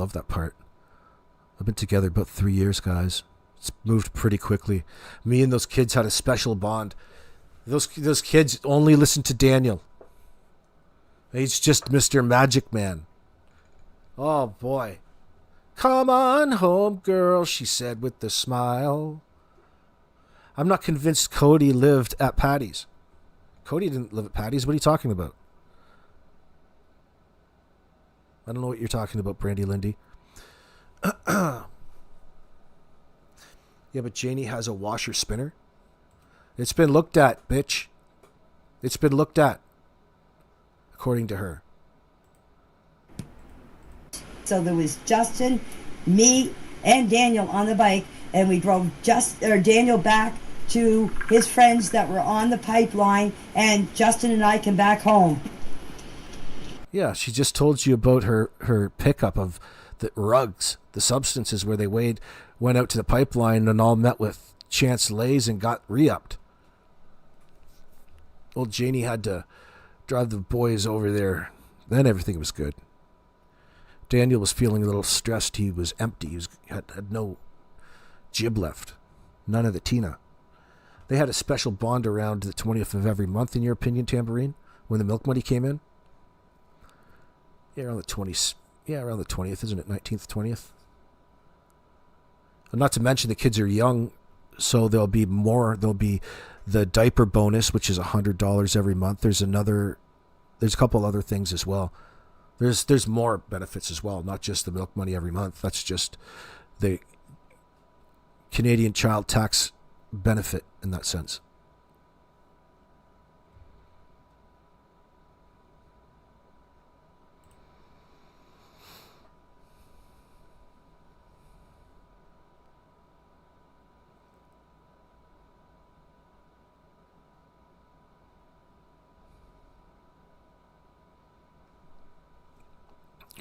Love that part. I've been together about 3 years, guys. It's moved pretty quickly. Me and those kids had a special bond. Those kids only listen to Daniel. He's just Mr. Magic Man. Oh, boy. Come on home, girl, she said with a smile. I'm not convinced Cody lived at Patty's. Cody didn't live at Patty's. What are you talking about? I don't know what you're talking about, Brandy Lindy. Yeah, but Janie has a washer spinner. It's been looked at, bitch. It's been looked at, according to her. So there was Justin, me, and Daniel on the bike, and we drove Daniel back to his friends that were on the pipeline, and Justin and I came back home. Yeah, she just told you about her pickup of the rugs, the substances where they went out to the pipeline and all met with Chance Lays and got re-upped. Old Janie had to drive the boys over there. Then everything was good. Daniel was feeling a little stressed. He was empty. He had no jib left. None of the Tina. They had a special bond around the 20th of every month, in your opinion, Tambourine, when the milk money came in? Yeah, around the 20th. Yeah, around the 20th, isn't it? 19th, 20th? And not to mention the kids are young, so there'll be more. There'll be the diaper bonus, which is $100 every month. There's a couple other things as well. There's more benefits as well, not just the milk money every month. That's just the Canadian child tax benefit in that sense.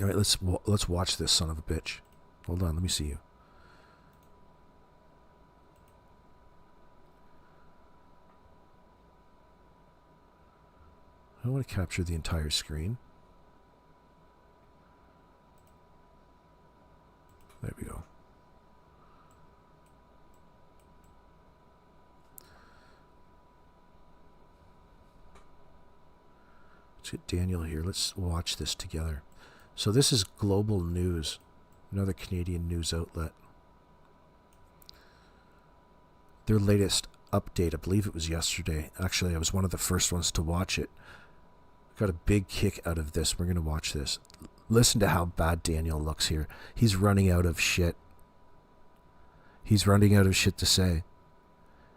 All right, let's watch this son of a bitch. Hold on, let me see you. I want to capture the entire screen. There we go. Let's get Daniel here. Let's watch this together. So this is Global News, another Canadian news outlet. Their latest update, I believe it was yesterday. Actually, I was one of the first ones to watch it. Got a big kick out of this. We're going to watch this. Listen to how bad Daniel looks here. He's running out of shit. He's running out of shit to say.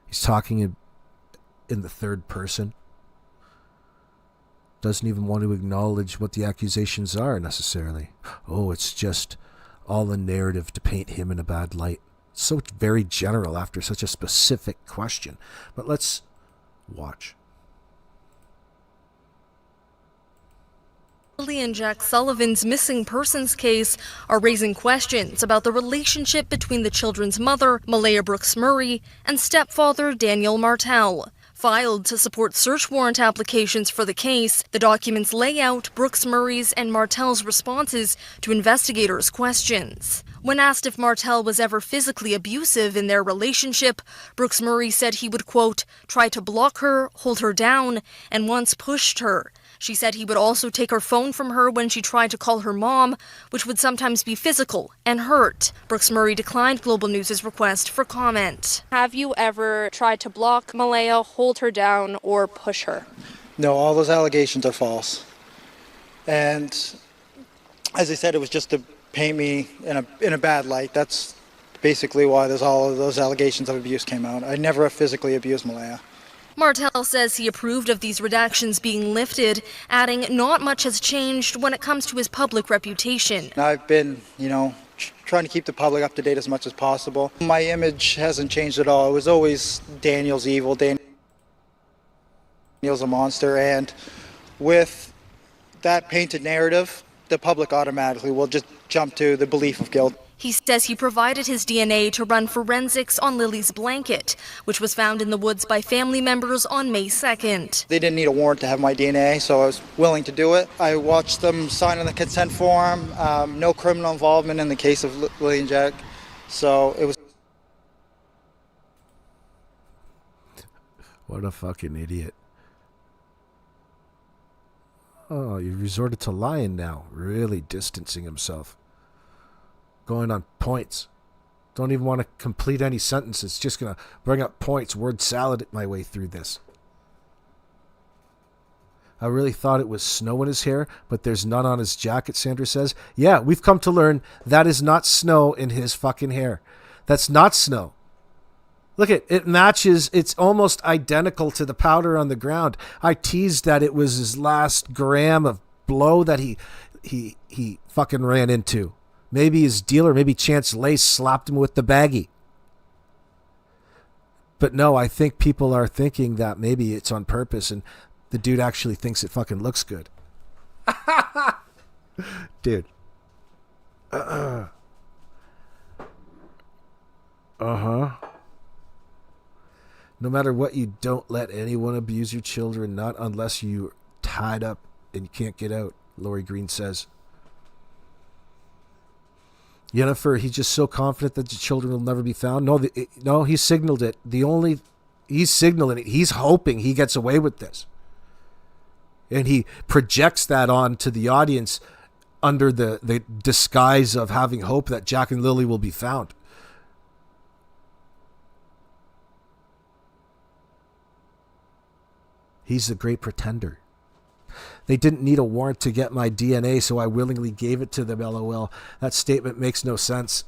He's talking in the third person. Doesn't even want to acknowledge what the accusations are necessarily. Oh, it's just all a narrative to paint him in a bad light. So very general after such a specific question. But let's watch. Lily and Jack Sullivan's missing persons case are raising questions about the relationship between the children's mother, Malaya Brooks Murray, and stepfather Daniel Martell. Filed to support search warrant applications for the case, the documents lay out Brooks Murray's and Martell's responses to investigators' questions. When asked if Martell was ever physically abusive in their relationship, Brooks Murray said he would, quote, try to block her, hold her down, and once pushed her. She said he would also take her phone from her when she tried to call her mom, which would sometimes be physical and hurt. Brooks Murray declined Global News' request for comment. Have you ever tried to block Malaya, hold her down, or push her? No, all those allegations are false. And as I said, it was just to paint me in a bad light. That's basically why all of those allegations of abuse came out. I never physically abused Malaya. Martell says he approved of these redactions being lifted, adding not much has changed when it comes to his public reputation. I've been, trying to keep the public up to date as much as possible. My image hasn't changed at all. It was always Daniel's evil, Daniel's a monster, and with that painted narrative, the public automatically will just jump to the belief of guilt. He says he provided his DNA to run forensics on Lily's blanket, which was found in the woods by family members on May 2nd. They didn't need a warrant to have my DNA, so I was willing to do it. I watched them sign on the consent form, no criminal involvement in the case of Lily and Jack, so it was... What a fucking idiot. Oh, you resorted to lying now, really distancing himself. Going on points. Don't even want to complete any sentences. Just going to bring up points, word salad my way through this. I really thought it was snow in his hair, but there's none on his jacket, Sandra says. Yeah, we've come to learn that is not snow in his fucking hair. That's not snow. Look, it matches. It's almost identical to the powder on the ground. I teased that it was his last gram of blow that he fucking ran into. Maybe his dealer, maybe Chance Lace slapped him with the baggie. But no, I think people are thinking that maybe it's on purpose and the dude actually thinks it fucking looks good. Dude. Uh-huh. No matter what, you don't let anyone abuse your children, not unless you're tied up and you can't get out, Lori Green says. Yennefer, he's just so confident that the children will never be found. No, he signaled it. He's signaling it. He's hoping he gets away with this. And he projects that onto the audience under the disguise of having hope that Jack and Lily will be found. He's the great pretender. They didn't need a warrant to get my DNA, so I willingly gave it to them, LOL. That statement makes no sense.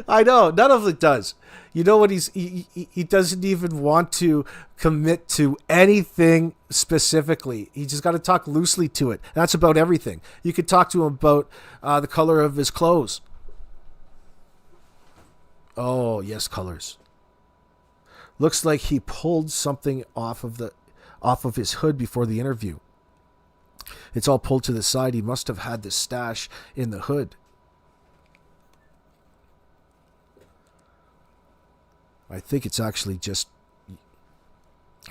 I know, none of it does. You know what, he doesn't even want to commit to anything specifically. He just got to talk loosely to it. That's about everything. You could talk to him about the color of his clothes. Oh, yes, colors. Looks like he pulled something off of his hood before the interview. It's all pulled to the side. He must have had the stash in the hood. I think it's actually just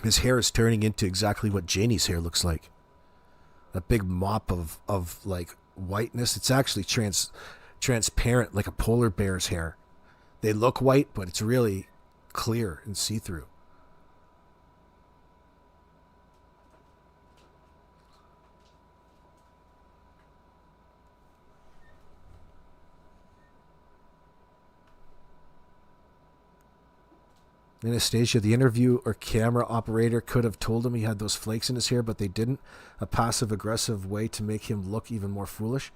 his hair is turning into exactly what Janie's hair looks like. A big mop of like whiteness. It's actually transparent like a polar bear's hair. They look white, but it's really clear and see-through. Anastasia, the interview or camera operator could have told him he had those flakes in his hair, but they didn't. A passive-aggressive way to make him look even more foolish.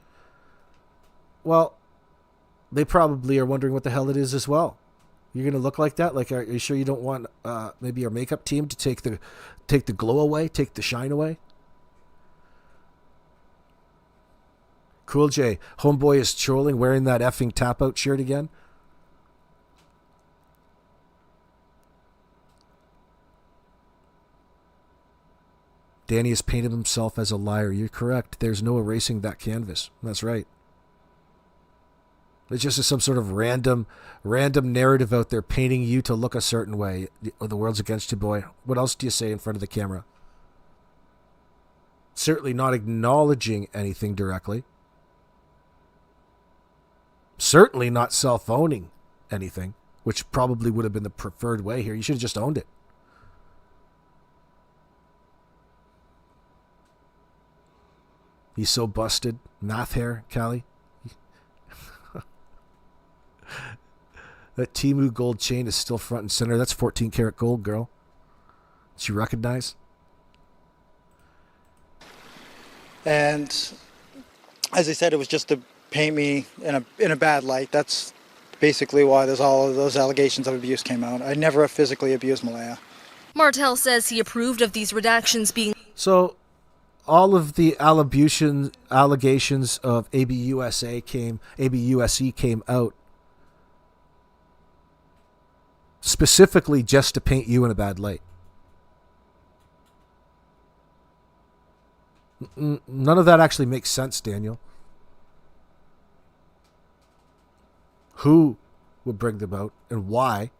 Well, they probably are wondering what the hell it is as well. You're going to look like that? Like, are you sure you don't want maybe our makeup team to take the glow away, take the shine away? Cool J, homeboy is trolling wearing that effing tap-out shirt again. Danny has painted himself as a liar. You're correct. There's no erasing that canvas. That's right. It's just some sort of random narrative out there painting you to look a certain way. The world's against you, boy. What else do you say in front of the camera? Certainly not acknowledging anything directly. Certainly not self-owning anything, which probably would have been the preferred way here. You should have just owned it. He's so busted. Math hair, Callie. That Temu gold chain is still front and center. That's 14 karat gold, girl. Did you recognize? And as I said, it was just to paint me in a bad light. That's basically why there's all of those allegations of abuse came out. I never physically abused Malaya. Martell says he approved of these redactions being... So, all of the allegations of ABUSE came out specifically just to paint you in a bad light. None of that actually makes sense, Daniel. Who would bring them out and why?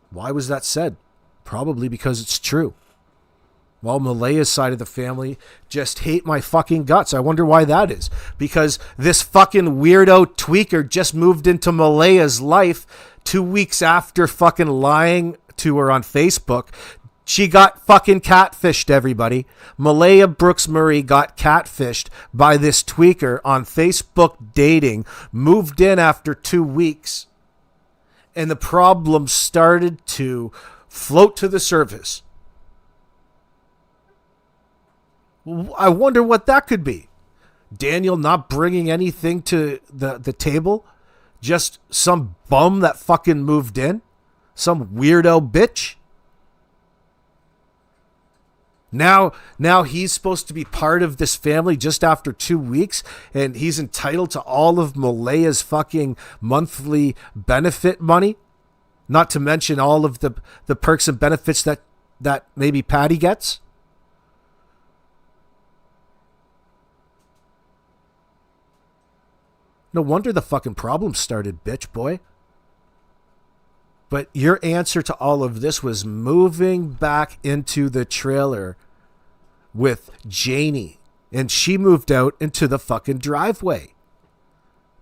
Why was that said? Probably because it's true. Well, Malaya's side of the family just hate my fucking guts. I wonder why that is. Because this fucking weirdo tweaker just moved into Malaya's life 2 weeks after fucking lying to her on Facebook. She got fucking catfished, everybody. Malaya Brooks Murray got catfished by this tweaker on Facebook dating, moved in after 2 weeks, and the problem started to float to the surface. I wonder what that could be. Daniel not bringing anything to the table? Just some bum that fucking moved in? Some weirdo bitch? Now he's supposed to be part of this family just after 2 weeks, and he's entitled to all of Malaya's fucking monthly benefit money? Not to mention all of the perks and benefits that maybe Patty gets? No wonder the fucking problem started, bitch boy. But your answer to all of this was moving back into the trailer with Janie. And she moved out into the fucking driveway.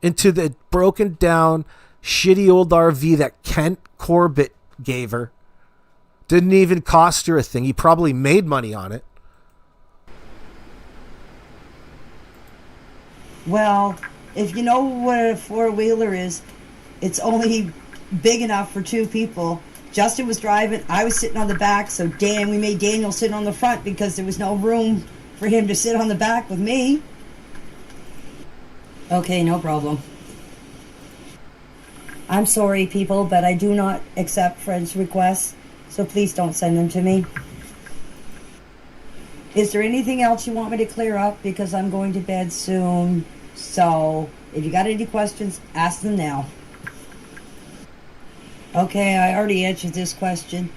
Into the broken down, shitty old RV that Kent Corbett gave her. Didn't even cost her a thing. He probably made money on it. Well, if you know what a four-wheeler is, it's only big enough for two people. Justin was driving, I was sitting on the back, so we made Daniel sit on the front because there was no room for him to sit on the back with me. Okay, no problem. I'm sorry, people, but I do not accept friends' requests, so please don't send them to me. Is there anything else you want me to clear up? Because I'm going to bed soon. So, if you got any questions, ask them now. Okay, I already answered this question.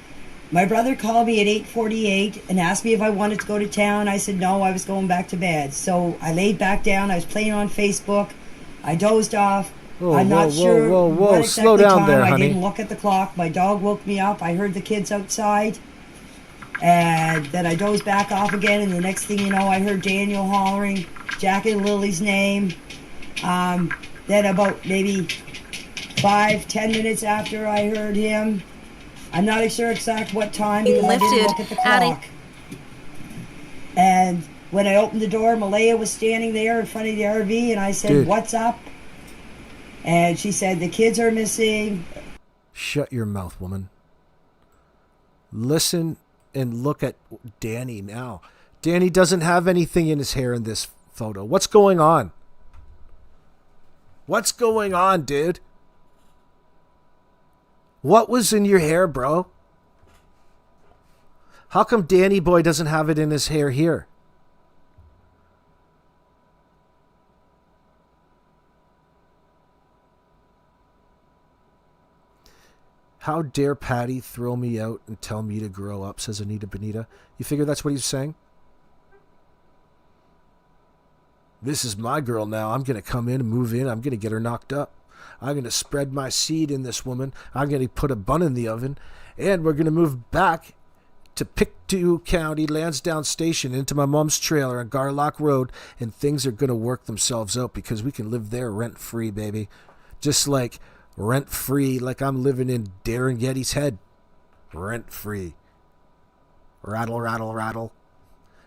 My brother called me at 8:48 and asked me if I wanted to go to town. I said no, I was going back to bed. So, I laid back down. I was playing on Facebook. I dozed off. I'm not sure what exactly Slow down time. there, I honey. didn't look at the clock. My dog woke me up. I heard the kids outside. And then I dozed back off again, and the next thing you know, I heard Daniel hollering Jack and Lily's name. Then about maybe 5-10 minutes after I heard him, I'm not sure exact what time because I didn't look at the clock. And when I opened the door, Malaya was standing there in front of the RV, and I said, Dude. "What's up?" And she said, "The kids are missing." Shut your mouth, woman. Listen and look at Danny now. Danny doesn't have anything in his hair in this photo. What's going on? What's going on, dude? What was in your hair, bro? How come Danny boy doesn't have it in his hair here? How dare Patty throw me out and tell me to grow up, says Anita Benita. You figure that's what he's saying? This is my girl now. I'm going to come in and move in. I'm going to get her knocked up. I'm going to spread my seed in this woman. I'm going to put a bun in the oven. And we're going to move back to Pictou County, Lansdowne Station, into my mom's trailer on Garlock Road. And things are going to work themselves out because we can live there rent-free, baby. Just like rent-free, like I'm living in Darren Getty's head. Rent-free. Rattle, rattle, rattle.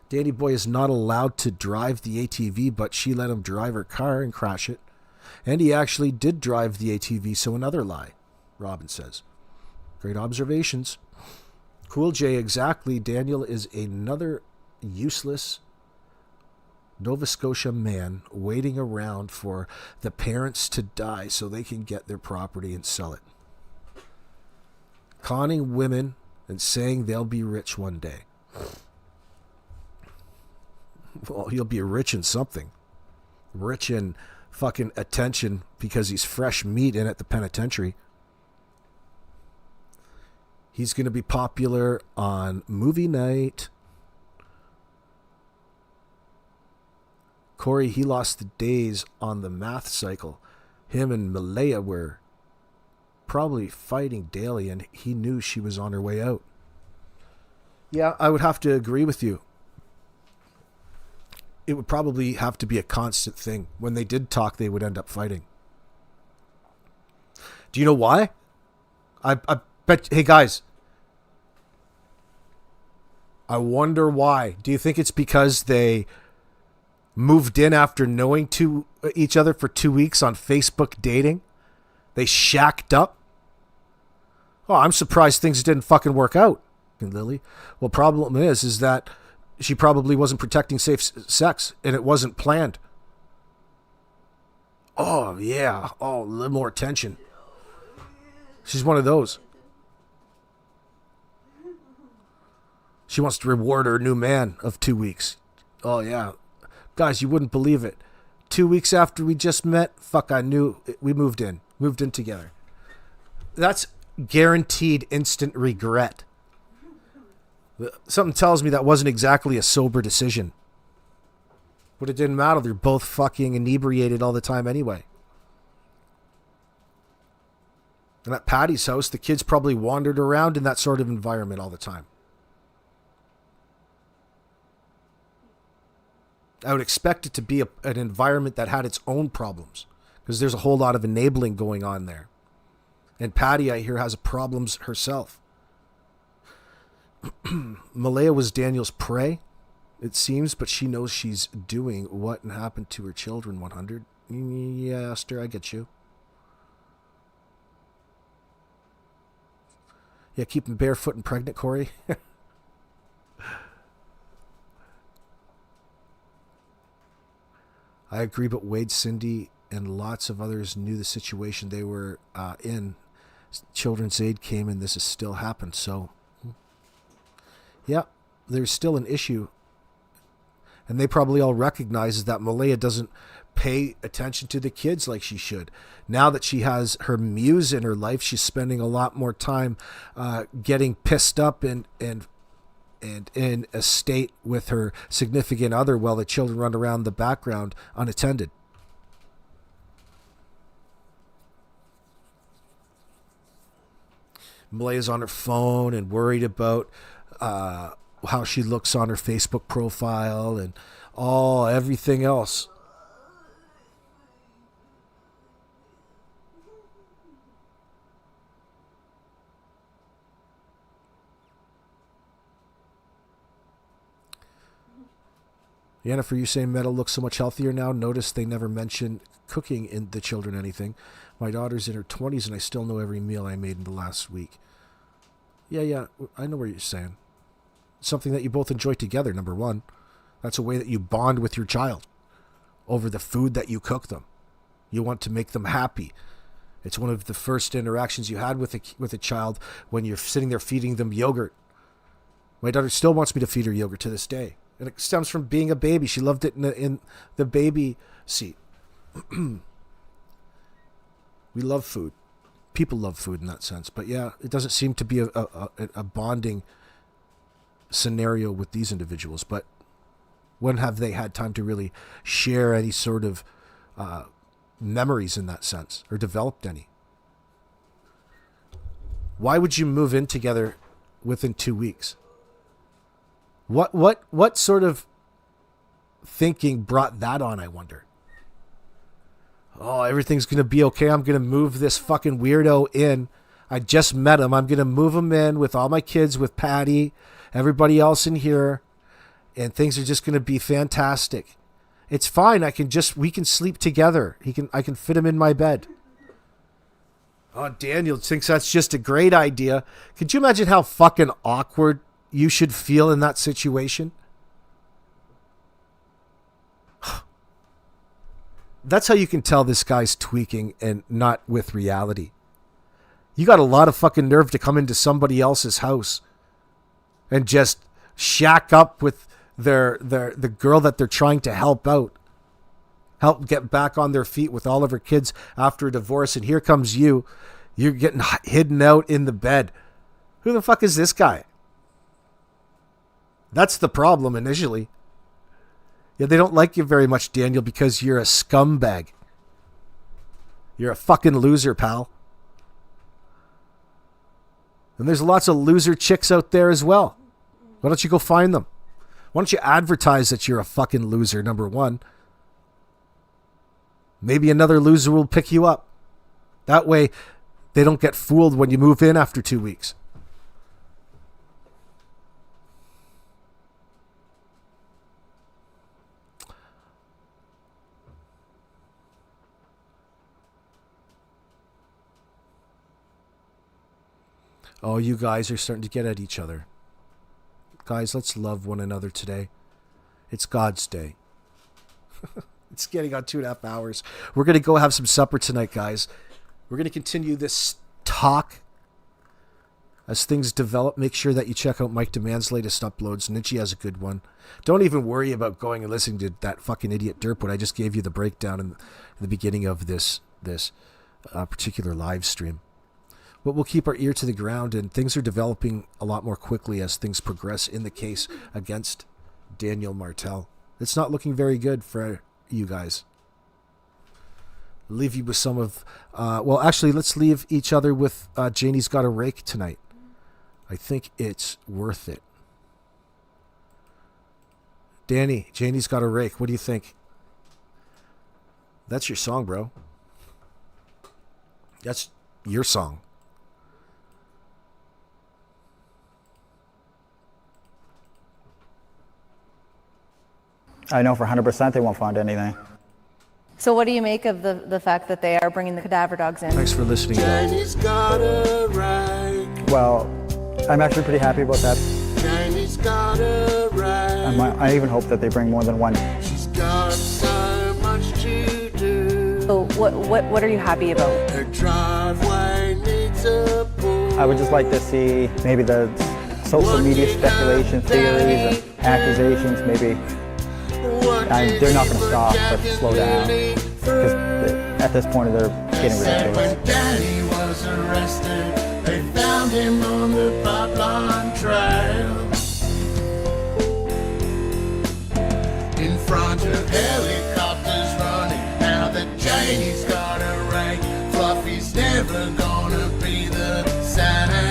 Danny boy is not allowed to drive the ATV, but she let him drive her car and crash it. And he actually did drive the ATV, so another lie, Robin says. Great observations. Cool J, exactly. Daniel is another useless Nova Scotia man waiting around for the parents to die so they can get their property and sell it. Conning women and saying they'll be rich one day. Well, he'll be rich in something. Rich in fucking attention because he's fresh meat in at the penitentiary. He's going to be popular on movie night. Corey, he lost the days on the math cycle. him and Malaya were probably fighting daily, and he knew she was on her way out. Yeah, I would have to agree with you. It would probably have to be a constant thing. When they did talk, they would end up fighting. Do you know why? I bet. Hey, guys. I wonder why. Do you think it's because they moved in after knowing each other for 2 weeks on Facebook dating? They shacked up? Oh, I'm surprised things didn't fucking work out, Lily. Well, problem is that she probably wasn't protecting safe sex, and it wasn't planned. Oh, yeah. Oh, a little more attention. She's one of those. She wants to reward her new man of 2 weeks. Oh, yeah. Guys, you wouldn't believe it. 2 weeks after we just met, I knew we moved in. Moved in together. That's guaranteed instant regret. Something tells me that wasn't exactly a sober decision. But it didn't matter. They're both fucking inebriated all the time anyway. And at Patty's house, the kids probably wandered around in that sort of environment all the time. I would expect it to be an environment that had its own problems, because there's a whole lot of enabling going on there. And Patty, I hear, has problems herself. Malaya was Daniel's prey, it seems, but she knows she's doing what happened to her children. 100. Yeah, Esther, I get you. Yeah, keep them barefoot and pregnant, Corey. I agree, but Wade, Cindy, and lots of others knew the situation they were in. Children's Aid came and this has still happened. So, yeah, there's still an issue. And they probably all recognize that Malaya doesn't pay attention to the kids like she should. Now that she has her muse in her life, she's spending a lot more time getting pissed up and in a state with her significant other while the children run around the background unattended. Malaya's on her phone and worried about how she looks on her Facebook profile and everything else. Jennifer, you say Metal looks so much healthier now. Notice they never mention cooking in the children anything. My daughter's in her 20s and I still know every meal I made in the last week. Yeah, I know what you're saying. Something that you both enjoy together, number one. That's a way that you bond with your child over the food that you cook them. You want to make them happy. It's one of the first interactions you had with a child when you're sitting there feeding them yogurt. My daughter still wants me to feed her yogurt to this day. And it stems from being a baby. She loved it in the baby seat. We love food. People love food in that sense. But yeah, it doesn't seem to be a bonding scenario with these individuals. But when have they had time to really share any sort of memories in that sense, or developed any? Why would you move in together within 2 weeks? What sort of thinking brought that on, I wonder? Oh, everything's going to be okay. I'm going to move this fucking weirdo in. I just met him. I'm going to move him in with all my kids, with Patty, everybody else in here, and things are just going to be fantastic. It's fine. We can sleep together. I can fit him in my bed. Oh, Daniel thinks that's just a great idea. Could you imagine how fucking awkward you should feel in that situation? That's how you can tell this guy's tweaking and not with reality. You got a lot of fucking nerve to come into somebody else's house and just shack up with the girl that they're trying to help out. Help get back on their feet with all of her kids after a divorce. And here comes you. You're getting hidden out in the bed. Who the fuck is this guy? That's the problem initially. Yeah, they don't like you very much, Daniel, because you're a scumbag. You're a fucking loser, pal. And there's lots of loser chicks out there as well. Why don't you go find them? Why don't you advertise that you're a fucking loser, number one? Maybe another loser will pick you up. That way, they don't get fooled when you move in after 2 weeks. Oh, you guys are starting to get at each other. Guys, let's love one another today. It's God's day. It's getting on 2.5 hours. We're going to go have some supper tonight, guys. We're going to continue this talk as things develop. Make sure that you check out Mike Demand's latest uploads. Nietzsche has a good one. Don't even worry about going and listening to that fucking idiot Derpwood. I just gave you the breakdown in the beginning of this particular live stream. But we'll keep our ear to the ground, and things are developing a lot more quickly as things progress in the case against Daniel Martell. It's not looking very good for you guys. Leave you with some of... well, actually, let's leave each other with Janie's Got a Rake tonight. I think it's worth it. Danny, Janie's Got a Rake. What do you think? That's your song, bro. That's your song. I know for 100% they won't find anything. So what do you make of the fact that they are bringing the cadaver dogs in? Thanks for listening. Janie's got a rake. Well, I'm actually pretty happy about that. Janie's got a rake. I even hope that they bring more than one. She's got so much to do. So what are you happy about? Her driveway needs a pool. I would just like to see maybe the social media speculation theories and accusations, maybe they're not going to stop, but slow down. Because at this point, they're getting ridiculous. When Danny was arrested, they found him on the pipeline trail. In front of helicopters running, now that Janie's got a rake, Fluffy's never gonna be the same.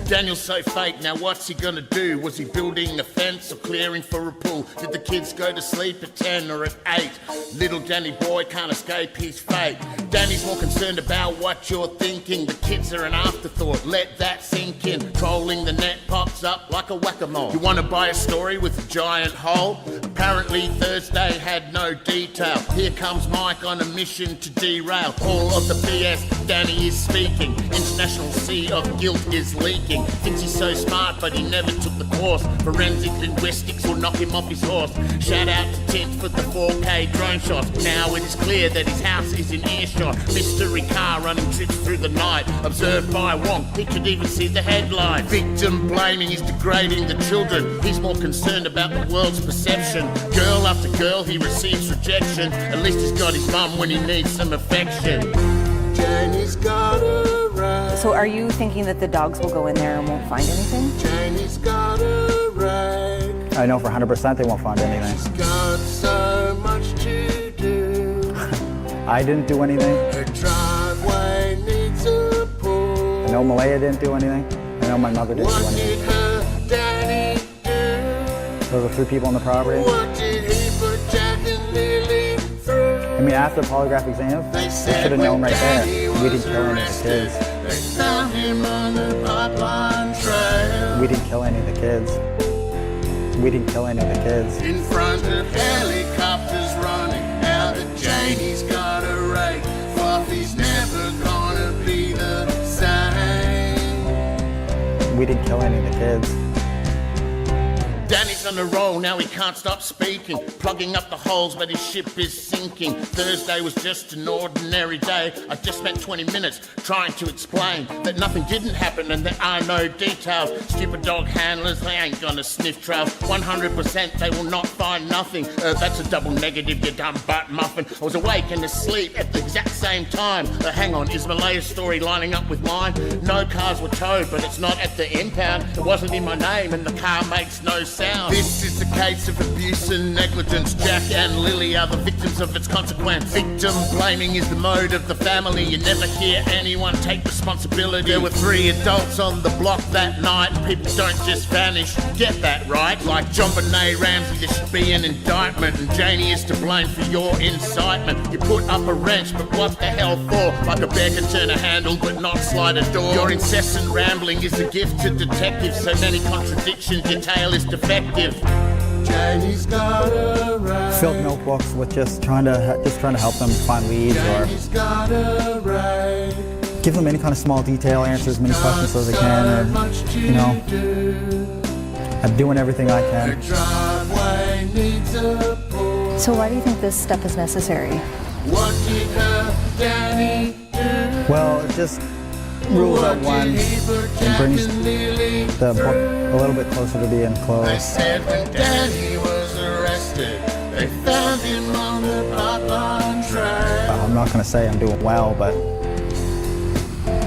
Daniel's so fake, now what's he gonna do? Was he building a fence or clearing for a pool? Did the kids go to sleep at 10 or at 8? Little Danny boy can't escape his fate. Danny's more concerned about what you're thinking. The kids are an afterthought, let that sink in. Trolling the net pops up like a whack-a-mole. You wanna buy a story with a giant hole? Apparently Thursday had no detail. Here comes Mike on a mission to derail all of the BS Danny is speaking. International sea of guilt is leaking. Thinks he's so smart, but he never took the course. Forensic linguistics will knock him off his horse. Shout out to Tint for the 4K drone shots. Now it is clear that his house is in earshot. Mystery car running trips through the night. Observed by Wonk, he could even see the headline. Victim blaming is degrading the children. He's more concerned about the world's perception. Girl after girl, he receives rejection. At least he's got his mum when he needs some affection. Janie's got a rake. So are you thinking that the dogs will go in there and won't find anything? Janie's got a rake. I know for 100% they won't find anything. She's got so much to do. I didn't do anything. Her driveway needs a pool. I know Malaya didn't do anything. I know my mother didn't do What did anything. her daddy do? Those are 3 people on the property. What did he put Jack and Lily through? I mean, after the polygraph exam, I should have known right there. We didn't kill any of the kids. They found him on the pipeline trail. We didn't kill any of the kids. We didn't kill any of the kids. In front of helicopters running, now that Janie's got a rake, Fluffy's never gonna be the same. We didn't kill any of the kids. Danny's on a roll, now he can't stop speaking. Plugging up the holes, but his ship is sinking. Thursday was just an ordinary day. I just spent 20 minutes trying to explain that nothing didn't happen and there are no details. Stupid dog handlers, they ain't gonna sniff trails. 100% they will not find nothing. That's a double negative, you dumb butt muffin. I was awake and asleep at the exact same time. Hang on, is Malaya's story lining up with mine? No cars were towed, but it's not at the impound. It wasn't in my name and the car makes no sound. This is a case of abuse and negligence. Jack and Lily are the victims of its consequence. Victim blaming is the mode of the family. You never hear anyone take responsibility. There were 3 adults on the block that night. People don't just vanish, get that right. Like John Benet Ramsey, there should be an indictment, and Janie is to blame for your incitement. You put up a wrench, but what the hell for? Like a bear can turn a handle but not slide a door. Your incessant rambling is a gift to detectives. So many contradictions, your tale is defective. Janie's got a right. Filled notebooks with just trying to help them find leads, or give them any kind of small detail, answer as many questions as I can, or, you know, I'm doing everything I can. So why do you think this step is necessary? Well, it just rules out one and brings the book a little bit closer to being closed. They said when Danny was arrested, they found him on the pipeline track. I'm not going to say I'm doing well, but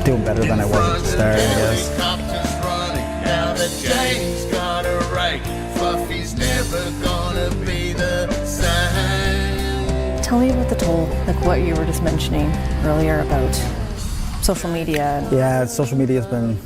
doing better than I was at the start, I guess. Helicopters running, now that Janie's got a rake, Fluffy's never gonna be the same. Tell me about the toll, like what you were just mentioning earlier about social media. Yeah, social media has been